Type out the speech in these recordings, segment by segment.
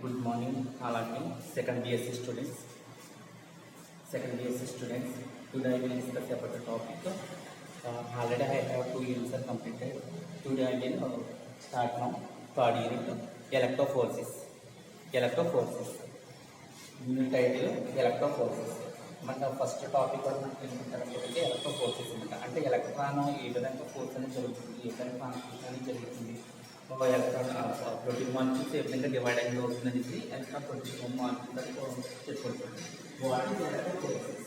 Good morning, all of you. Second BSc students. Today I will discuss about the topic. Already I have 2 units are completed. Today I will start now third unit, electroforces. Unit title electroforces. మన first topic కూడా మనకి ఏంటంటే electrophoresis అంటే electron ఏ విధంగా force అనేది జరుగుతుంది, ఏ విధంగా transmission అనేది జరుగుతుంది, ఎలక్ట్రాన్ ప్రోటీన్ మాలిక్యూల్స్ ఏ విధంగా డివైడ్ అయ్యి అవుతుంది అనేసి ఎలక్ట్రాన్ ప్రోటీన్ మాలిక్యూల్స్ చెప్పుకుంటుంది. What is electrophoresis?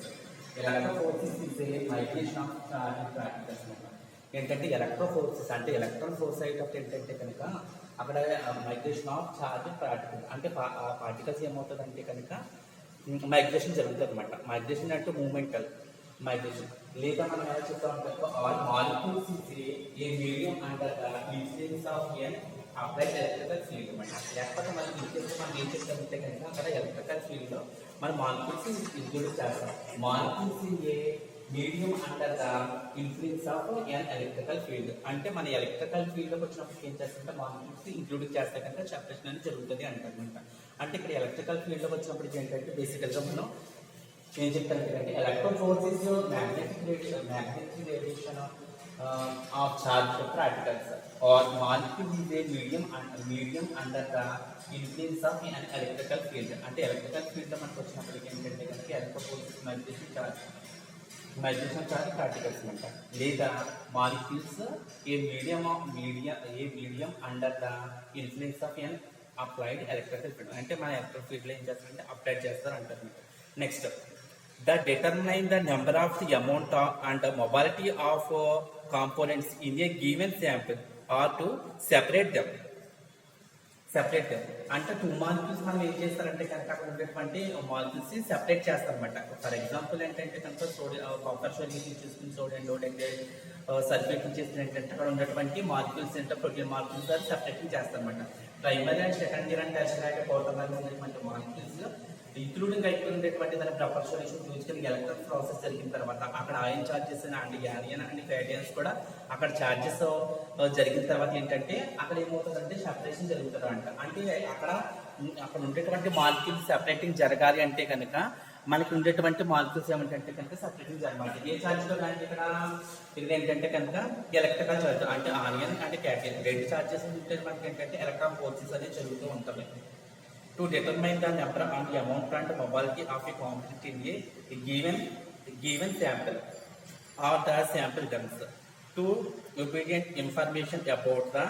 Electrophoresis is a migration of charge particles. ఏంటంటే ఎలక్ట్రోఫోర్సెస్ అంటే ఎలక్ట్రాన్ ఫోర్స్ అయ్యేటప్పుడు ఏంటంటే కనుక అక్కడ మైగ్రేషన్ ఆఫ్ చార్జ్ పార్టికల్ అంటే పార్టికల్స్ ఏమవుతుందంటే కనుక మైగ్రేషన్ జరుగుతుంది అనమాట. మైగ్రేషన్ అంటే మూమెంటల్ మైగ్రేషన్, లేదా మనం ఎలా చెప్తామంటే all molecules a medium under the influence of an applied electrical field అనమాట. లేకపోతే మనం మనం ఏం చెప్తామంటే కనుక అక్కడ ఎలక్ట్రికల్ ఫీల్డ్లో మన మాలిక్యూల్స్ ఇంక్లూడ్ చేస్తాం. Molecules a medium under the influence of an electrical field అంటే మన ఎలక్ట్రికల్ ఫీల్డ్లోకి వచ్చినప్పుడు ఏం చేస్తుంటే మాలిక్యూల్స్ ఇంక్లూడ్ చేస్తే కనుక సెపరేషన్ అనేది జరుగుతుంది అంటారనమాట. అంటే ఇక్కడ ఎలక్ట్రికల్ ఫీల్డ్లోకి వచ్చినప్పుడు ఏంటంటే బేసికల్గా మనం ఏం చెప్తానంటే ఎలక్ట్రోఫోర్సెస్ magnetic radiation of charged particles or molecule is a medium under the influence of an electrical field. అంటే ఎలక్ట్రికల్ ఫీల్డ్ మనకు వచ్చినప్పటికీ ఏంటంటే కనుక ఎలక్ట్రోఫోర్సెస్ మైగ్రేషన్ చార్జ్ పార్టికల్స్ అంట, లేదా molecules a medium under the influence of an applied electrical field అంటే మన electrical ఫీల్డ్లో ఏం చేస్తారంటే అప్లైడ్ చేస్తారు అంటారు. Next the determine the number of the amount and mobility of components in a given sample or to separate them అంటే 2 molecules మనం ఏం చేస్తారంటే కనుక అక్కడ ఉండేటువంటి మాలిక్యూల్స్ సెపరేట్ చేస్తారనమాట. ఫర్ ఎగ్జాంపుల్ ఏంటంటే కనుక కాపర్ సోడియం తీసుకుని సోడియం సల్ఫేట్ చేస్తే ఏంటంటే అక్కడ ఉన్నటువంటి మాలిక్యూల్స్ ఏంటో ప్రోటీన్ మాలిక్యూల్స్ అది సెపరేటింగ్ చేస్తారనమాట. Primary and secondary and tertiary పౌటర్లో ఉన్నటువంటి మాలిక్యూల్స్ ఇంక్లూడింగ్ అయిపోయినటువంటి దాని ప్రపర్షనేషన్ ఫ్యూజికల్ ఎలక్ట్రాన్ ప్రాసెస్ జరిగిన తర్వాత అక్కడ ఆయిన్ చార్జెస్ అండ్ యానియన్ అండ్ క్యాటియన్స్ కూడా అక్కడ చార్జెస్ జరిగిన తర్వాత ఏంటంటే అక్కడ ఏమవుతుందంటే సెపరేషన్ జరుగుతుంది అంట. అంటే అక్కడ ఉండేటువంటి మాలిక్యూల్స్ సెపరేటింగ్ జరగాలి అంటే కనుక మనకి ఉండేటువంటి మాలిక్యూల్స్ ఏమంటే కనుక సెపరేటింగ్ జరగాలి. ఏ చార్జ్లో కానీ ఇక్కడ ఏంటంటే కనుక ఎలక్ట్రికల్ చార్జ్ అంటే ఆనియన్ అంటే క్యాటియన్ రెండు చార్జెస్ ఉంటే మనకి ఏంటంటే ఎలక్ట్రాన్ ఫోర్సెస్ అనేది జరుగుతూ ఉంటుంది. To determine the number and the amount and mobility of a component in a given sample or the sample terms. To obtain information about the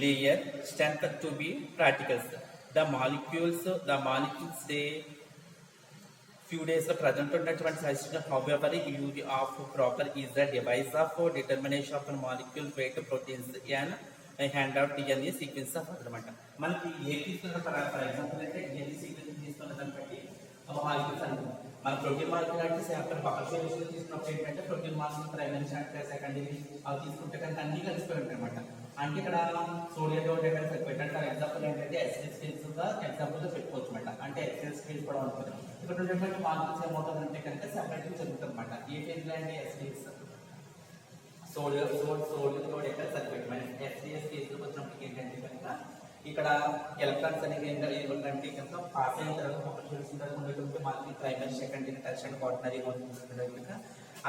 layer strength to be particles. The molecules they few days present ఉన్నటువంటి size however use of proper is the device of determination of molecule weight proteins and hand out DNA sequence of అనమాట. మనకి ఏ తీసుకున్న for example అంటే DNA sequence తీసుకున్న దాన్ని బట్టి molecules అనుకుంటాం. మన ప్రోటీన్ మాలిక్యూల్ అంటే శాంపుల్ బఫర్ తీసుకున్నప్పుడు ఏంటంటే ప్రోటీన్ మాలిక్యూల్ ప్రైమరీ సెకండరీ అవి తీసుకుంటే కనుక అన్ని కలిసిపోయి ఉంటాయి అనమాట. అంటే ఇక్కడ సోడియం పెట్టండి ఫర్ ఎగ్జాంపుల్ ఏంటంటే ఎక్సెల్ స్కేల్స్ ఎగ్జాంపుల్గా పెట్టుకోవచ్చు అనమాట. అంటే ఎక్సెల్ స్కేల్స్ కూడా ఉంటుంది. ఇక్కడ ఉండేటువంటి మాలిక్యూల్స్ ఏమవుతుందంటే కనుక సెపరేట్గా జరుగుతుంది అనమాట. ఏ ఫేజ్లో అంటే ఎస్కేల్స్ సోడియం ఎక్కడ సరిపెట్టి మన ఎస్సిఎస్ కేసులకు వచ్చినప్పటికి ఏంటంటే కనుక ఇక్కడ ఎలక్ట్రాన్స్ అనేది ఏంటంటే కనుక పాస్ అయిన తర్వాత ఉండేటువంటి molecule primary secondary tertiary quaternary కనుక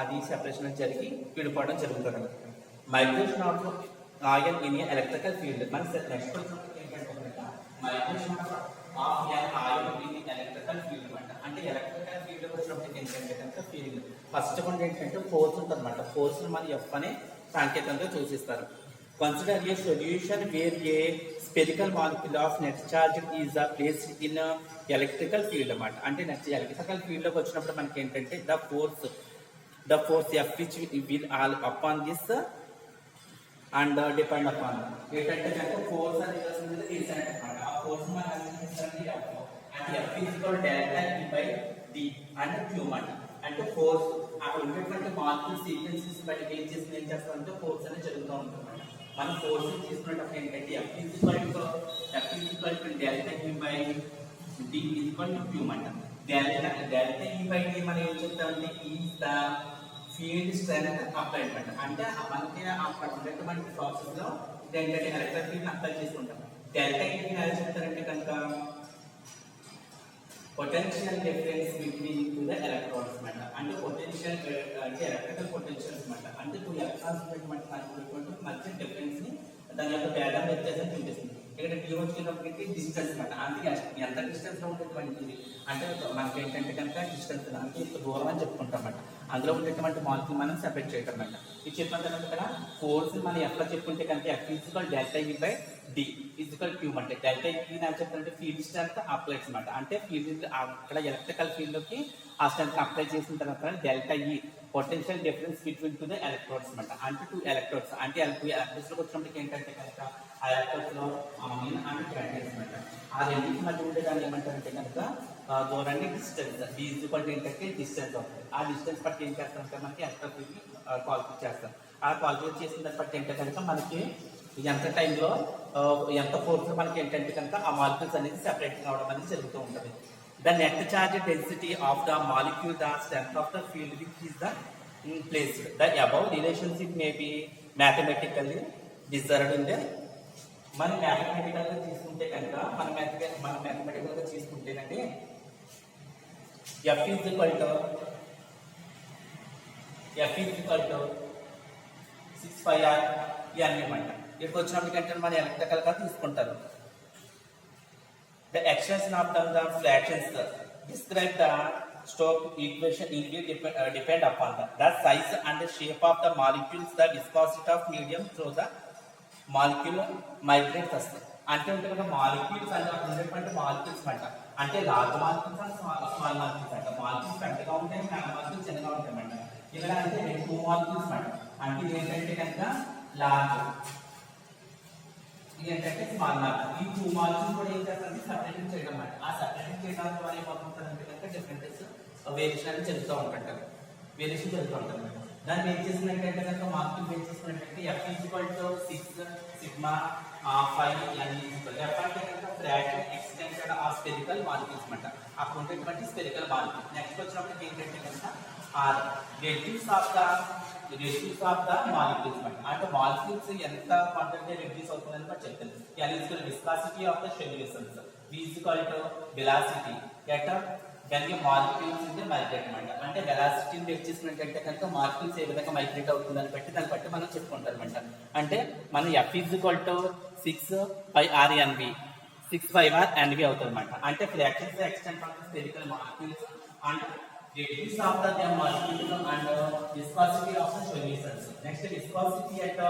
అది సెపరేషన్ జరిగి విడిపోవడం జరుగుతుంది అనమాట. Migration of oil in electrical field మన నెక్స్ట్ వచ్చినప్పటికి ఏంటంటే కనుక migration of oil in electrical field అనమాట. అంటే ఎలక్ట్రికల్ ఫీల్డ్ వచ్చినప్పటికి ఏంటంటే కనుక ఫీల్డ్ ఫస్ట్ వన్ ఏంటంటే ఫోర్స్ ఉంటుంది అనమాట. ఫోర్స్ మన ఎఫ్ అనే సాంకేతంగా సూచిస్తారు. Consider a solution where a spherical molecule of net charge is placed in electrical field అనమాట. అంటే నెక్స్ట్ ఎలక్ట్రికల్ ఫీల్డ్లోకి వచ్చినప్పుడు మనకి ఏంటంటే the force F which will all upon this and depend upon ఏంటంటే కనుక ఫోర్స్ అనేది రీసెంట్ అనమాట. ఆ ఫోర్స్ మనం అంటే F equal delta E by D and queue అంటే ఫోర్స్ అక్కడ ఉండేటువంటి మాలిక్యూల్ సీక్వెన్సెస్ బట్టి ఏం చేస్తామంటే ఫోర్స్ అనేది జరుగుతూ ఉంటుంది. మనం ఫోర్స్ తీసుకున్నప్పుడు ఏంటంటే F equal to delta E by D equal to Q అంట. డెల్టా ఈ బై డి మనం ఏం చెప్తామంటే is the field strength applied అనమాట. అంటే మనకి అక్కడ ఉండేటువంటి ప్రాసెస్లో ఏంటంటే ఎలక్ట్రిక్ ఫీల్డ్ అప్లై చేసుకుంటాం. డెల్టా E ఎలా చెప్తారంటే కనుక potential difference between two the electrons అనమాట. అంటే పొటెన్షియల్ అంటే ఎలక్ట్రికల్ పొటెన్షియల్ అనమాట. అంటే టూ ఎలక్ట్రాన్స్ ఉన్నటువంటి మధ్య డిఫరెన్స్ ని దాని యొక్క భేదం వ్యత్యాసం చూపిస్తుంది. ఇక్కడ టీ వచ్చినప్పటికీ డిస్టెన్స్ అనమాట. అందుకే ఎంత డిస్టెన్స్ లో ఉండేటువంటిది అంటే మనకి ఏంటంటే కనుక డిస్టెన్స్ అంటే ఇంత దూరం అని చెప్పుకుంటాం అన్నమాట. అందులో ఉండేటువంటి మాలిక్యూల్ మనం సెపరేట్ చేయటం అన్నమాట. ఇది చెప్పిన తర్వాత ఇక్కడ ఫోర్స్ మనం ఎట్లా చెప్పుకుంటే కనుక F equal delta E by D equal Q అంటే డెల్టా E అని చెప్తుంటే ఫీల్డ్ స్ట్రెంత్ అప్లైస్ అనమాట. అంటే ఫీల్డ్ అక్కడ ఎలక్ట్రికల్ ఫీల్డ్ లోకి ఆ స్ట్రెంత్ అప్లై చేసిన తర్వాత delta E potential difference between two the electrodes అనమాట. అంటే టూ ఎలక్ట్రోడ్స్ అంటే టూ ఎలక్ట్రోడ్స్ లోకి వచ్చినప్పటికి ఏంటంటే కనుక ఆ ఎలక్ట్రోడ్స్ లో అండ్ క్యాటైన్స్ అనమాట. ఆ రెండింటి మధ్య ఉండే దాన్ని ఏమంటారంటే కనుక దూరాన్ని డిస్టెన్స్ D ఈక్వల్ ఏంటంటే డిస్టెన్స్ అవుతుంది. ఆ డిస్టెన్స్ బట్టి ఏం చేస్తారంటే మనకి ఎలక్ట్రిక్ ఫీల్డ్ కాల్కులేట్ చేస్తాం. ఆ కాల్కులేట్ చేసిన దాన్ని బట్టి ఏంటంటే కనుక మనకి ఎంత టైంలో ఎంత ఫోర్స్ మనకి ఏంటంటే కనుక ఆ మాలిక్యూల్స్ అనేది సెపరేట్ కావడం అనేది జరుగుతూ ఉంటుంది. The net charge density of the molecule the strength of the field which is the placed the above relationship may be mathematically deserved in the మనం మ్యాథమెటికల్ గా తీసుకుంటే కనుక మనం మ్యాథమెటికల్ గా తీసుకుంటేనంటే F is equal to 6πr ఇవన్నీ అన్నమాట. ఇక్కడికి వచ్చినప్పటికంటే మనం ఎలక్ట్రికల్ గా తీసుకుంటారు. The extension of the fractions describe the Stokes equation will depend upon the size and the shape of the molecules, the viscosity of medium through the molecule migrates us. అంటే ఉంటుంది molecules అంటే అక్కడ ఉండేటువంటి molecules అంట. అంటే large molecules and small molecules అంట. Molecules పెద్దగా ఉంటాయి, నాన్ మాలిక్యూల్స్ చిన్నగా ఉంటాయి అన్నమాట. ఇక్కడ అంటే టూ మాలిక్యూల్స్ అంట. అంటే ఇది ఏంటంటే కనుక లార్జ్, ఇది ఏంటంటే స్మాల్ మాలిక్యూల్. ఈ టూ మాలిక్యూల్స్ కూడా ఏం చేస్తారంటే సపరేటింగ్ చేయడం అన్నమాట. ఆ సపరేటింగ్ చేయడం ద్వారా ఏమవుతుందంటే కనుక డిఫరెంట్ వేరియేషన్ అనేది జరుగుతూ ఉంటుంటారు. వేరియేషన్ జరుగుతూ ఉంటుంది. దాన్ని ఏం చేసినట్టయితే కనుక మాలిక్యూల్ ఏం చేసుకున్నట్టయితే F equal to 6 sigma 5 N equal F అంటే కనుక fraction extension of spherical molecules అన్నమాట. అక్కడ ఉండేటువంటి స్పెరికల్ మాలిక్యూల్. నెక్స్ట్ వచ్చినప్పుడు ఏంటంటే కనుక R reduce of the molecules అన్నమాట. అంటే మాలిక్యూల్స్ ఎంత క్వాంటిటీ రెడ్యూస్ అవుతుందని కూడా చెప్తుంది. N equal viscosity of the solutions, V equal to velocity at when the molecules in the migrate అన్నమాట. అంటే వెలాసిటీని బేస్ చేసుకున్నట్టయితే కనుక మాలిక్యూల్స్ ఏ విధంగా మైగ్రేట్ అవుతుందని బట్టి దాన్ని బట్టి మనం చెప్పుకుంటారు అన్నమాట. అంటే మనం F equal to 6πr/NV 6πr/NV అవుతుంది అన్నమాట. అంటే fractions extent of the spherical molecules and radius of the molecule and viscosity of the solutions. Next viscosity at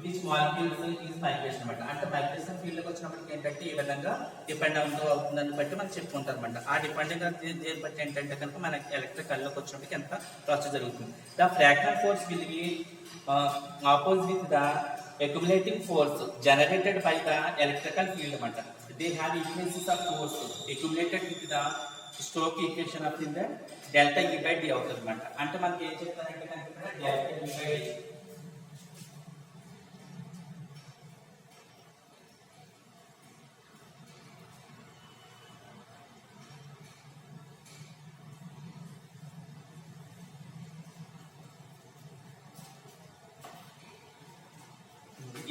which molecules is migration అన్నమాట. అంటే మైగ్రేషన్ ఫీల్డ్ లోకి వచ్చినప్పటికి ఏంటంటే ఈ విధంగా డిపెండ్ అవుతుందని బట్టి మనం చెప్పుకుంటారు అన్నమాట. ఆ డిపెండింగ్ దేని బట్టి ఏంటంటే కనుక మనకి ఎలక్ట్రికల్ లోకి వచ్చినప్పటికి ఎంత ప్రాసెస్ జరుగుతుంది. The frictional force will be oppose with the accumulating force generated by the electrical field matter. They have equations of force accumulated with the Stokes equation of in the delta E by D అవుతుంది అన్నమాట. అంటే మనకి ఏం చెప్తారంటే కనుక delta E by D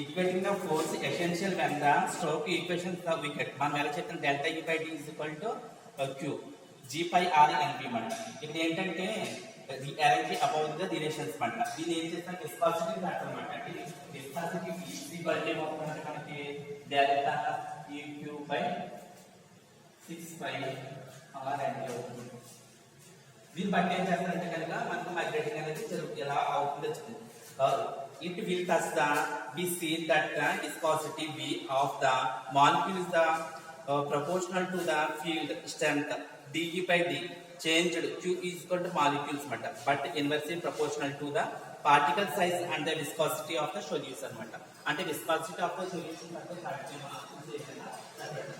equating the force essential when the Stokes equations are weakened. మనం ఎలా చెప్తాం delta E by D is equal to Q G pi R NP మాట. ఇక్కడ ఏంటంటే the energy about the relations మాట. దీని ఏం చేస్తాం విస్కాసిటీ ఫ్యాక్టర్ అన్నమాట. అంటే viscosity V is equal to ఏమవుతుందంటే మనకి delta EQ by 6 pi R NP అవుతుంది. దీన్ని బట్టి ఏం చేస్తారంటే కనుక మనకు మైగ్రేటింగ్ అనేది ఎలా అవుతుందో చెప్తుంది. It will thus be seen that the viscosity V of the molecule is the proportional to the field strength dE by D changed. Q is equal to molecules matter, but inversely proportional to the particle size and the viscosity of the solution matter. And the viscosity of the solution matter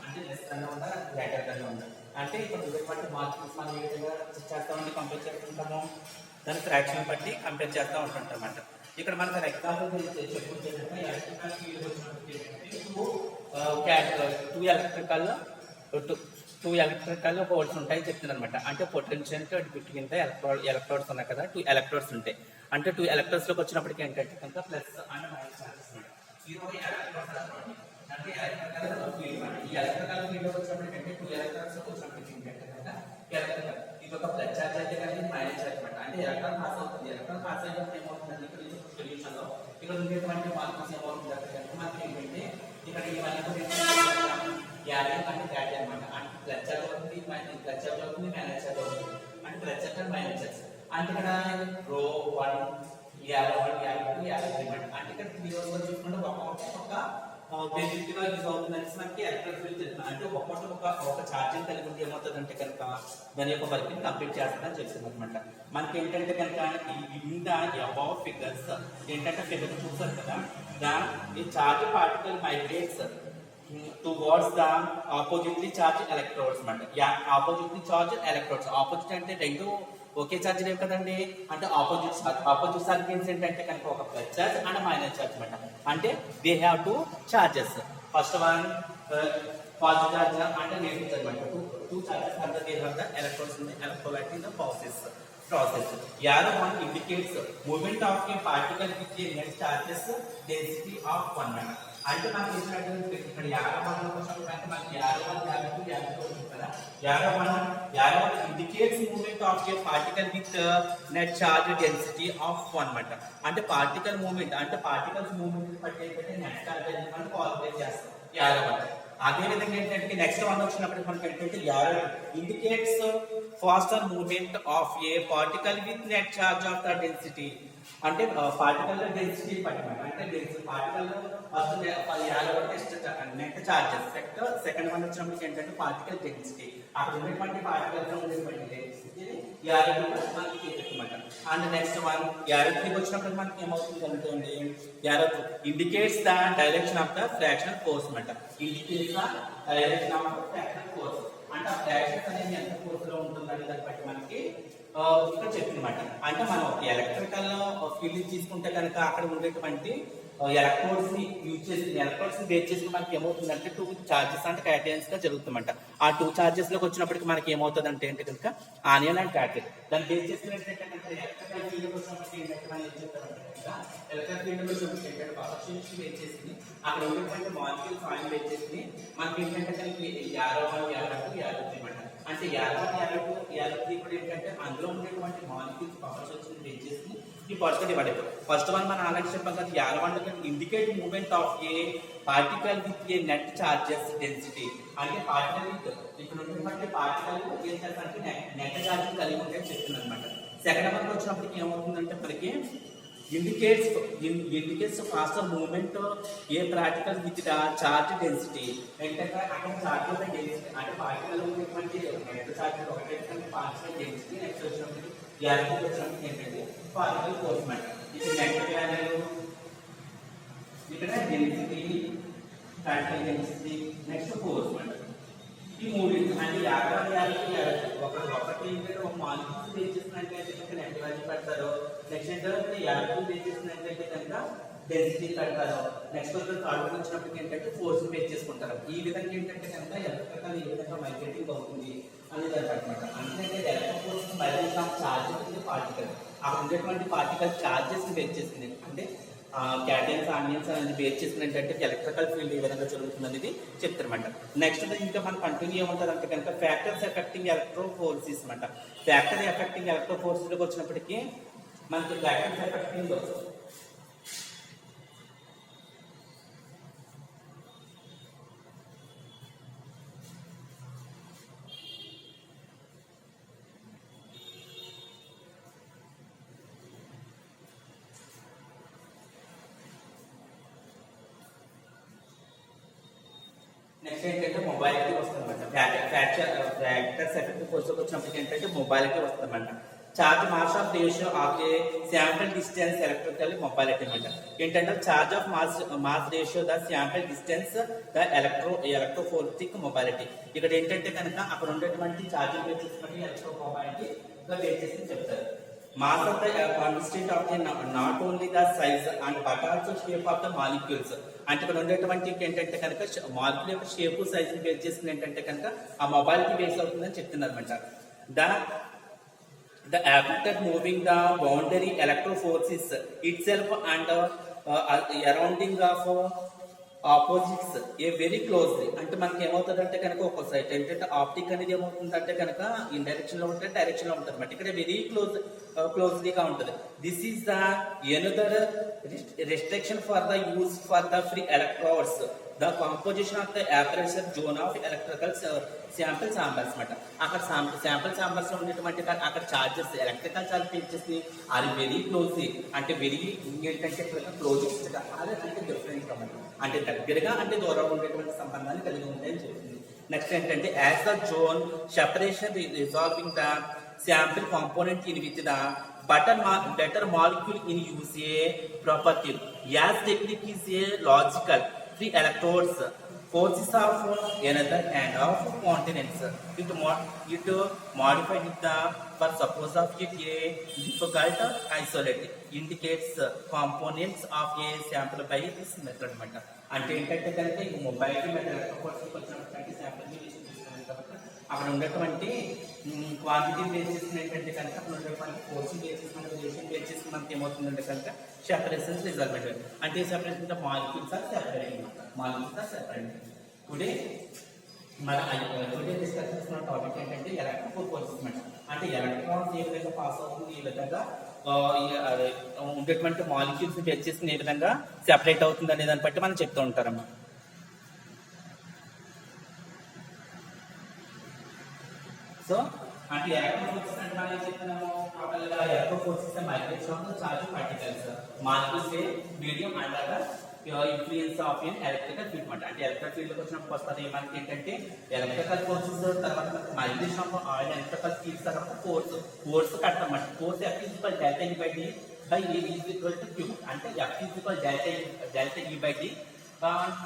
అంటే less than ఉందా greater than ఉందా అంటే ఇప్పుడు ఇటువంటి molecules మనం ఏ విధంగా చేస్తామంటే compare చేస్తుంటాము దాని ఫ్రాక్షన్ బట్టి కంపేర్ చేస్తూ ఉంటుంటాం అన్నమాట. ఇక్కడ మనకు ఎగ్జాంపుల్ చెప్పుకుంటే electrical field two electrical holes ఉంటాయని చెప్తుంది అనమాట. అంటే పొటెన్షియల్ బిట్వీన్ ద ఎలక్ట్రోడ్స్ ఉన్నాయి కదా, 2 ఎలక్ట్రోడ్స్ ఉంటాయి. అంటే 2 ఎలక్ట్రోడ్స్ లోకి వచ్చినప్పటికీ ఏంటంటే కనుక ప్లస్ అండ్ మైనస్ అంటే ఉండేటువంటి మాలిక్యూల్స్ ఏమవుతుందంటే కనుక మనకి ఏంటంటే ఇక్కడ ఇవన్నీ కూడా గ్యాలియం అంటే గ్యాలియం అన్నమాట. అంటే ప్లస్ చార్జ్ అవుతుంది, ప్లస్ చార్జ్ అవుతుంది, మైనస్ చార్జ్ అవుతుంది. అంటే plus charge and minus charge. అంటే ఇక్కడ రో 1 యారో 1 యారో 2 యారో 3 అంటే ఇక్కడ 3 రోజులు చూసుకుంటే ఒక్కొక్క బేసిక్ గా యూజ్ అవుతుందని మనకి ఎలక్ట్రిక్ ఫీల్డ్ తెలుసు. అంటే ఒక ఛార్జింగ్ కలిగి ఉంటే ఏమవుతుందంటే కనుక దాని యొక్క వర్క్ ని కంప్లీట్ చేస్తుందని చెప్తుంది అనమాట. మనకి ఏంటంటే కనుక ఇన్ ద అబౌవ్ ఫిగర్స్ ఏంటంటే ఫిగర్ చూసారు కదా, ఈ charge particle migrates towards the oppositely charge electrodes అనమాట. ఆపోజిట్లీ చార్జ్ ఎలక్ట్రోడ్స్, ఆపోజిట్ అంటే రెండు ఒకే ఛార్జ్ లేవు కదండి. అంటే ఆపోజిట్ ఛార్జ్ ఏంటంటే కనుక ఒక plus charge and minus charge అనమాట. అంటే they have two charges. First one positive charge అంటే నెగిటివ్ ఛార్జ్ అనమాట. టూ ఛార్జెస్ అంటే they have the electrons in the electrolyte in the process. Arrow 1 indicates movement of a particle with a net charges density of 1 అంటే మనకి ఇచ్చినటువంటి ఇక్కడ arrow 1 లో వచ్చేటప్పుడు మనకి arrow 1 arrow 2 arrow 3 ఉంది కదా. arrow 1 indicates movement of a particle with net charge density of 1 అంటే పార్టికల్ మూవ్మెంట్ అంటే పార్టికల్స్ మూవ్మెంట్ పట్టేటట్టు నెట్ చార్జ్ అనేది మనం కాలిక్యులేట్ చేస్తాం arrow 1. అదే విధంగా ఏంటంటే నెక్స్ట్ వన్ వచ్చినప్పుడు మనకి ఏంటంటే arrow indicates faster movement of a particle with net charge of the density అంటే పార్టికల్ డెన్సిటీ పట్టమాట. అంటే particle first net charges second one వచ్చినప్పుడు ఏంటంటే పార్టికల్ డెన్సిటీ అక్కడ ఉన్నటువంటి పార్టికల్స్ ఉండేటువంటి డెన్సిటీ మనకి అనమాట. అండ్ నెక్స్ట్ వన్ arrow 3 వచ్చినప్పుడు మనకి ఏమవుతుంది అంటే indicates the direction of the frictional force అనమాట. Indicates the direction of the frictional force అంటే ఆ ఫ్రాక్షన్ అనేది ఎంత ఫోర్స్ లో ఉంటుందని దాన్ని బట్టి మనకి ఇక్కడ చెప్తున్నమాట. అంటే మనం ఎలక్ట్రికల్ ఫీల్డ్ తీసుకుంటే కనుక అక్కడ ఉండేటువంటి ఎలక్ట్రోడ్స్ ని యూజ్ చేసి ఎలక్ట్రోడ్స్ ని బేస్ చేసి మనకి ఏమవుతుందంటే 2 చార్జెస్ అంటే క్యాటయన్స్ గా జరుగుతుందంట. ఆ 2 చార్జెస్ లోకి వచ్చినప్పటికి మనకి ఏమవుతుంది అంటే ఏంటి కనుక ఆనియన్ అండ్ క్యాటయన్ దాన్ని బేస్ చేసుకున్నట్టు ఎలక్ట్రికల్ ఫీల్డ్ వచ్చినప్పటికి ఎలక్ట్రికల్ ఫీల్డ్ వచ్చినప్పుడు పవర్స్ బేస్ చేసి అక్కడ ఉండేటువంటి మాలిక్యూల్స్ ఆయిల్ బేస్ చేసి మనకి ఏంటంటే కనుక arrow 1 arrow 2 arrow 3 అంటే arrow 1 arrow 2 arrow 3 కూడా ఏంటంటే అందులో ఉండేటువంటి మాలిక్యూల్స్ పవర్స్ వచ్చి బేస్ చేసి ఈ పర్స్ డివైడ్ అయిపోయి ఫస్ట్ వన్ మనం ఆల్రెడీ చెప్పాం కదా arrow 1 indicate movement of A particle with a net charges density అంటే పార్టికల్ ఇక్కడ ఉన్నటువంటి పార్టికల్ ఏం చేస్తారంటే నెట్ చార్జ్ కలిగి ఉంటే చెప్తుంది అనమాట. సెకండ్ వన్ వచ్చినప్పటికి ఏమవుతుందంటే మనకి indicates faster movement a particle with the charge density ఏంటంటే అక్కడ చార్జ్ యొక్క డెన్సిటీ అంటే పార్టికల్ ఉన్నటువంటి నెట్ చార్జ్ ఒకటే పార్టికల్ డెన్సిటీ నెక్స్ట్ వచ్చినప్పుడు arrow వచ్చినప్పుడు ఏంటంటే పార్టికల్ ఫోర్స్ మాట. ఇక్కడ నెట్ వాల్యూ ఇక్కడ density particle density next force మాట. ఈ మూడు అంటే ఒకటి ఒక మాలిక్యూల్స్ బేస్ చేసినట్లయితే కనుక నెట్ వాల్యూ పెడతారు. నెక్స్ట్ ఏంటంటే arrow బేస్ చేసినట్లయితే కనుక డెన్సిటీ పెడతారు. నెక్స్ట్ థర్డ్ వచ్చినప్పటికి ఏంటంటే ఫోర్స్ బేస్ చేసుకుంటారు. ఈ విధంగా ఏంటంటే కనుక ఎలక్ట్రికల్ ఏ విధంగా మైగ్రేటింగ్ అవుతుంది అనేది అనమాట. అంటే electric force migration of charges particle అక్కడ ఉండేటువంటి పార్టికల్ చార్జెస్ బేస్ చేసుకుని అంటే క్యాటయన్స్ ఆనియన్స్ అనేది బేస్ చేసుకున్నట్టు ఎలక్ట్రికల్ ఫీల్డ్ ఏ విధంగా జరుగుతుంది అనేది చెప్తారన్నమాట. నెక్స్ట్ ఇంకా మనం కంటిన్యూ ఏముంటుంది అంటే కనుక ఫ్యాక్టర్స్ ఎఫెక్టింగ్ ఎలక్ట్రోఫోర్సెస్ అనమాట. ఫ్యాక్టర్ ఎఫెక్టింగ్ ఎలక్ట్రోఫోర్సెస్కి వచ్చినప్పటికీ మనకి ఫ్యాక్టర్స్ ఎఫెక్టింగ్ నెక్స్ట్ ఏంటంటే మొబైలిటీ వస్తుందన్నమాట. ఫ్యాక్టర్స్ ఎఫెక్టివ్ ఫోర్స్ వచ్చినప్పటికి ఏంటంటే మొబైలిటీ వస్తుందన్నమాట. Charge mass of ratio of a sample distance electrical mobility అనమాట. ఏంటంటే charge of mass ratio the sample distance the electrophoretic mobility. ఇక్కడ ఏంటంటే కనుక అక్కడ ఉండేటువంటి ఛార్జింగ్ బేస్ చేసుకుని ఎలక్ట్రో మొబైలిటీ బేస్ చేసి చెప్తారు. Mass of the constant of the not only the size and but also shape of the molecules. అంటే ఇక్కడ ఉండేటువంటి ఏంటంటే కనుక మాలిక్యూల్ యొక్క షేప్ సైజ్ ని బేస్ చేసుకుని ఏంటంటే కనుక ఆ మొబైల్ కి బేస్ అవుతుందని చెప్తున్నారు అనమాట. The after moving the boundary electroforces itself and surrounding of opposites a very closely అంటే మనకి ఏమవుతుందంటే కనుక ఒక సైడ్ ఏంటంటే ఆప్టిక్ అనేది ఏమవుతుందంటే కనుక ఇన్ డైరెక్షన్ లో ఉంటుంది డైరెక్షన్ లో ఉంటుంది అనమాట. ఇక్కడ వెరీ క్లోజ్లీగా ఉంటుంది. This is the another restriction for the use for the free electrodes the composition of the aperture zone of electrical sample chambers అనమాట. అక్కడ శాంపిల్ చాంబర్స్ లో ఉండేటువంటి అక్కడ చార్జెస్ ఎలక్ట్రికల్ చార్జెస్ అది వెరీ క్లోజ్ అంటే వెరీ ఏంటంటే క్లోజ్ అంటే different అన్నమాట. అంటే దగ్గరగా అంటే దూరంగా ఉండేటువంటి సంబంధాన్ని కలిగి ఉంటాయని చెప్తుంది. నెక్స్ట్ ఏంటంటే as the zone separation resolving the sample component in with the better molecule in use a property. As technique is a logical free electrodes forces of another and of continents. It modified with the for suppose of it a difficult isolate indicates components of a sample by this method అన్నమాట. అంటే ఏంటంటే కనుక ఈ mobile method వచ్చినటువంటి sample అక్కడ ఉండేటువంటి quantity base చేసుకుని ఏంటంటే కనుక అక్కడ ఉండేటువంటి ఫోర్సింగ్ బేస్ చేసుకుని రిలేషన్ బేస్ చేసుకుని మనకి ఏమవుతుందంటే కనుక సెపరేషన్స్ రిజల్ట్ అంటే separation molecules are separate molecules are separate. Today discuss చేస్తున్న టాపిక్ ఏంటంటే ఎలక్ట్రికల్ ఫోర్సెస్ అంటే ఎలక్ట్రాన్స్ ఏ విధంగా పాస్ అవుతుంది ఏ విధంగా ఉండేటువంటి మాలిక్యూల్స్ బేస్ చేసుకుని ఏ విధంగా సెపరేట్ అవుతుంది అనే దాన్ని బట్టి మనం చెప్తూ ఉంటారమ్మా. సో అంటే ఎలక్ట్రిక్ ఫోర్సెస్ అంటే మనం చెప్తున్నాము టోటల్గా electric forces migration of the charge particles molecules medium under influence of an electrical field అంటే ఎలక్ట్రికల్ ఫీల్డ్ లోకి వచ్చినప్పుడు వస్తుంది మనకి ఏంటంటే ఎలక్ట్రికల్ ఫోర్సెస్ తర్వాత migration of oil electrical fields తర్వాత ఫోర్స్ కట్టమాట. Force F equal delta E by D by A equal to Q అంటే F equal delta E by D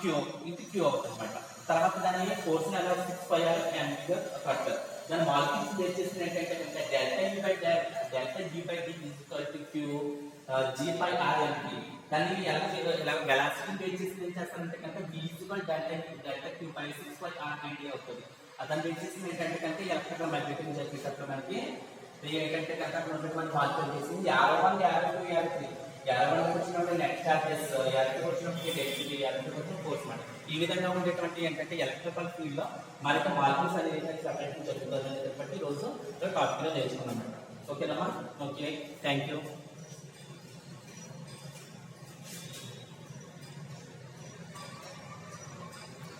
Q ఇది Q అవుతుంది అనమాట. తర్వాత దాని ఫోర్స్ ని అలా 6πr గా కట్టారు. దాని మాలిక్యూల్స్ బేస్ చేసిన ఏంటంటే delta G by D equal to Q G by R అని దాన్ని ఎలా వెలాసిటీ బేస్ చేసి ఏం చేస్తారంటే కనుక V equal delta Q by 6πr అంటే అవుతుంది. దాన్ని బేస్ చేసి ఏంటంటే కనుక ఎలక్ట్రికల్ మ్యాగ్నెటిక్ చెప్పేటప్పుడు మనకి ఏంటంటే కనుక మన మాలిక్యూల్ చేసింది 51 52 53 51 వచ్చినప్పుడు నెట్ చార్జెస్ 52 వచ్చినప్పుడు డెన్సిటీ 52 వచ్చిన ఫోర్స్ మాట. ఈ విధంగా ఉండేటువంటి ఏంటంటే ఎలక్ట్రికల్ ఫీల్డ్ లో మనకి మాలిక్యూల్స్ అనేది సెపరేట్ జరుగుతుంది అని చెప్పి ఈ రోజు టాపిక్ లో నేర్చుకున్నాం. ఓకేనమ్మా? Okay, thank you.